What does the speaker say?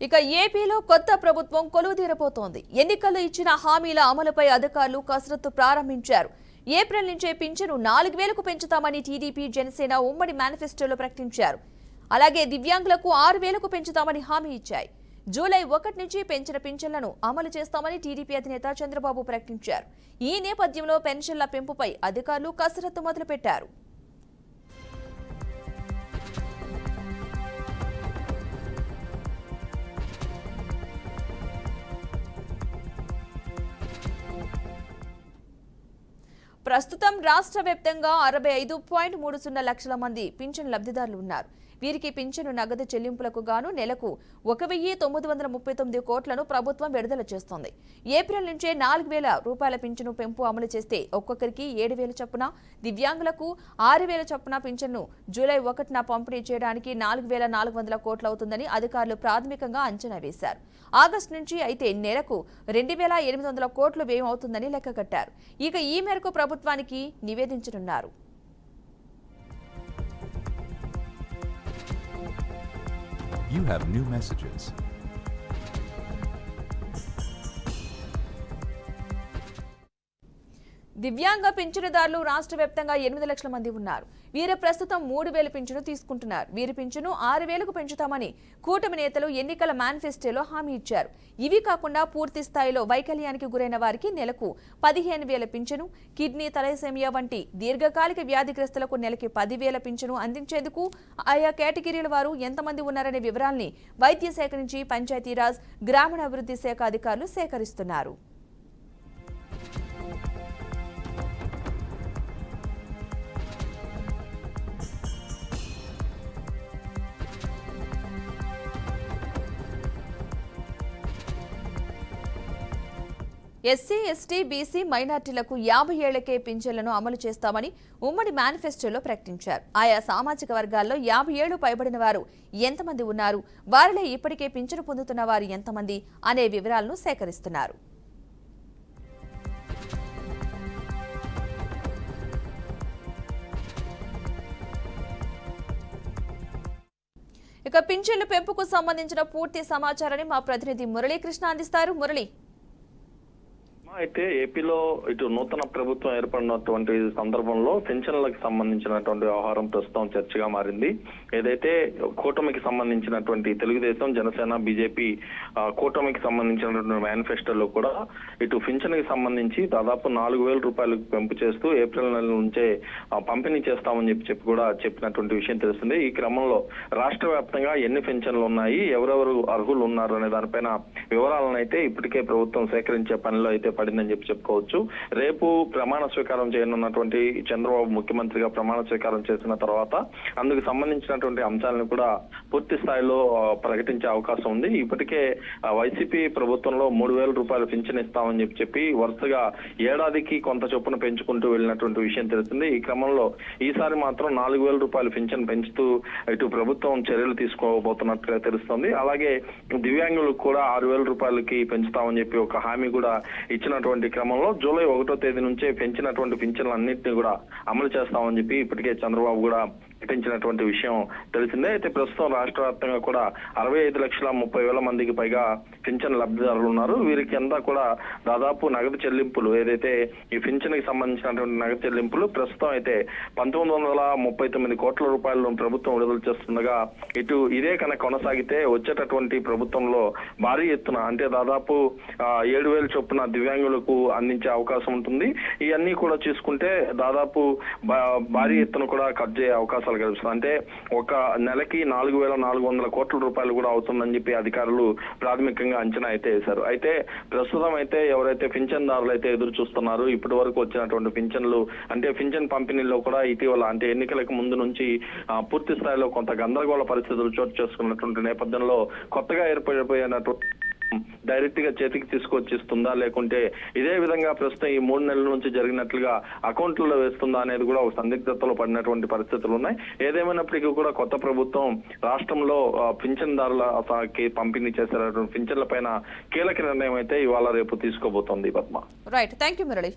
ఇక ఏపీలో కొత్త ప్రభుత్వం కొలువుదీరబోతోంది. ఎన్నికల్లో ఇచ్చిన హామీల అమలుపై అధికారులు కసరత్తు ప్రారంభించారు. ఏప్రిల్ నుంచే పింఛను 4000కు పెంచుతామని టీడీపీ, జనసేన ఉమ్మడి మేనిఫెస్టోలో ప్రకటించారు. అలాగే దివ్యాంగులకు 6000కు పెంచుతామని హామీ ఇచ్చాయి. జూలై 1 నుంచి పెంచిన పింఛన్లను అమలు చేస్తామని టీడీపీ అధినేత చంద్రబాబు ప్రకటించారు. ఈ నేపథ్యంలో పెన్షన్ల పెంపుపై అధికారులు కసరత్తు మొదలుపెట్టారు. ప్రస్తుతం రాష్ట్ర వ్యాప్తంగా 65.30 లక్షల మంది పింఛన్ లబ్ధిదారులు ఉన్నారు. వీరికి పింఛను నగదు చెల్లింపులకు గాను నెలకు 1939 కోట్లను ప్రభుత్వం విడుదల చేస్తోంది. ఏప్రిల్ నుంచే 4000 రూపాయల పింఛను పెంపు అమలు చేస్తే ఒక్కొక్కరికి 7000 చొప్పున, దివ్యాంగులకు 6000 చొప్పున పింఛన్ను జూలై 1న పంపిణీ చేయడానికి 4400 కోట్లు అవుతుందని అధికారులు ప్రాథమికంగా అంచనా వేశారు. ఆగస్టు నుంచి అయితే నెలకు 2800 కోట్లు వ్యయం అవుతుందని లెక్కగట్టారు. ఇక ఈ మేరకు ప్రభుత్వానికి నివేదించనున్నారు. You have new messages. దివ్యాంగ పింఛనుదారులు రాష్ట్ర వ్యాప్తంగా 8 లక్షల మంది ఉన్నారు. వీరు ప్రస్తుతం 3000 పింఛను తీసుకుంటున్నారు. వీరి పింఛను 6000కు పెంచుతామని కూటమి నేతలు ఎన్నికల మేనిఫెస్టోలో హామీ ఇచ్చారు. ఇవి కాకుండా పూర్తి స్థాయిలో వైకల్యానికి గురైన వారికి నెలకు 15000 పింఛను, కిడ్నీ, తలసేమియా వంటి దీర్ఘకాలిక వ్యాధిగ్రస్తులకు నెలకి 10000 పింఛను అందించేందుకు ఆయా కేటగిరీల వారు ఎంతమంది ఉన్నారనే వివరాల్ని వైద్య శాఖ నుంచి పంచాయతీరాజ్, గ్రామీణాభివృద్ధి శాఖ అధికారులు సేకరిస్తున్నారు. ఎస్సీ, ఎస్టీ, బీసీ, మైనార్టీలకు 50 ఏళ్లకే పింఛన్లను అమలు చేస్తామని ఉమ్మడి మేనిఫెస్టోలో ప్రకటించారు. ఆయా సామాజిక వర్గాల్లో 50 ఏళ్లు పైబడిన వారు ఎంతమంది ఉన్నారు, వారిలో ఇప్పటికే పింఛను పొందుతున్న వారు ఎంతమంది అనే వివరాలను సేకరిస్తున్నారు. ఇక పింఛన్ల పెంపుకు సంబంధించిన పూర్తి సమాచారాన్ని మా ప్రతినిధి మురళీకృష్ణ అందిస్తారు. మురళి, అయితే ఏపీలో ఇటు నూతన ప్రభుత్వం ఏర్పడినటువంటి సందర్భంలో పెన్షన్లకు సంబంధించినటువంటి వ్యవహారం ప్రస్తుతం చర్చగా మారింది. ఏదైతే కూటమికి సంబంధించినటువంటి తెలుగుదేశం, జనసేన, బీజేపీ కూటమికి సంబంధించినటువంటి మేనిఫెస్టోలో కూడా ఇటు పింఛన్కి సంబంధించి దాదాపు 4000 రూపాయలకు పెంపు చేస్తూ ఏప్రిల్ నెల నుంచే పంపిణీ చేస్తామని చెప్పి కూడా చెప్పినటువంటి విషయం తెలుస్తుంది. ఈ క్రమంలో రాష్ట్ర వ్యాప్తంగా ఎన్ని పెన్షన్లు ఉన్నాయి, ఎవరెవరు అర్హులు ఉన్నారు అనే దానిపైన వివరాలను అయితే ఇప్పటికే ప్రభుత్వం సేకరించే పనిలో అయితే పడిందని చెప్పుకోవచ్చు. రేపు ప్రమాణ స్వీకారం చేయనున్నటువంటి చంద్రబాబు ముఖ్యమంత్రిగా ప్రమాణ స్వీకారం చేసిన తర్వాత అందుకు సంబంధించినటువంటి అంశాలను కూడా పూర్తి స్థాయిలో ప్రకటించే అవకాశం ఉంది. ఇప్పటికే వైసీపీ ప్రభుత్వంలో 3000 రూపాయలు పింఛన్ ఇస్తామని చెప్పి వరుసగా ఏడాదికి కొంత చొప్పున పెంచుకుంటూ వెళ్ళినటువంటి విషయం తెలుస్తుంది. ఈ క్రమంలో ఈసారి మాత్రం 4000 రూపాయలు పింఛన్ పెంచుతూ ఇటు ప్రభుత్వం చర్యలు తీసుకోబోతున్నట్టుగా తెలుస్తుంది. అలాగే దివ్యాంగులకు కూడా 6000 రూపాయలకి పెంచుతామని చెప్పి ఒక హామీ కూడా ఇచ్చినటువంటి క్రమంలో జూలై 1వ తేదీ నుంచే పెంచినటువంటి పింఛన్లన్నింటినీ కూడా అమలు చేస్తామని చెప్పి ఇప్పటికే చంద్రబాబు కూడా ప్రకటించినటువంటి విషయం తెలిసిందే. అయితే ప్రస్తుతం రాష్ట్ర వ్యాప్తంగా కూడా 65,30,000 మందికి పైగా పింఛన్ లబ్ధిదారులు ఉన్నారు. వీరికి అంతా కూడా దాదాపు నగదు చెల్లింపులు, ఏదైతే ఈ పింఛన్కి సంబంధించినటువంటి నగదు చెల్లింపులు ప్రస్తుతం అయితే 1939 కోట్ల రూపాయలను ప్రభుత్వం విడుదల చేస్తుండగా ఇటు ఇదే కనుక కొనసాగితే వచ్చేటటువంటి ప్రభుత్వంలో భారీ ఎత్తున అంటే దాదాపు 7000 చొప్పున దివ్యాంగులకు అందించే అవకాశం ఉంటుంది. ఇవన్నీ కూడా చూసుకుంటే దాదాపు భారీ ఎత్తున కూడా ఖర్చు అయ్యే అవకాశాలు కల్పిస్తుంది. అంటే ఒక నెలకి 4400 కోట్ల రూపాయలు కూడా అవుతుందని చెప్పి అధికారులు ప్రాథమికంగా అంచనా అయితే వేశారు. అయితే ప్రస్తుతం అయితే ఎవరైతే పింఛన్దారులు అయితే ఎదురు చూస్తున్నారు, ఇప్పటి వరకు వచ్చినటువంటి పింఛన్లు అంటే పింఛన్ పంపిణీలో కూడా ఇటీవల అంటే ఎన్నికలకు ముందు నుంచి పూర్తి స్థాయిలో కొంత గందరగోళ పరిస్థితులు చోటు చేసుకున్నటువంటి నేపథ్యంలో కొత్తగా ఏర్పడిపోయినటువంటి డైరెక్ట్ గా చేతికి తీసుకొచ్చిస్తుందా, లేకుంటే ఇదే విధంగా ప్రస్తుతం ఈ 3 నెలల నుంచి జరిగినట్లుగా అకౌంట్లలో వేస్తుందా అనేది కూడా ఒక సందిగ్ధతలో పడినటువంటి పరిస్థితులు ఉన్నాయి. ఏదేమైనప్పటికీ కూడా కొత్త ప్రభుత్వం రాష్ట్రంలో పింఛన్దారులకి పంపిణీ చేసేటటువంటి పింఛన్ల పైన కీలక నిర్ణయం అయితే ఇవాళ రేపు తీసుకోబోతోంది. Padma, right, thank you Murali.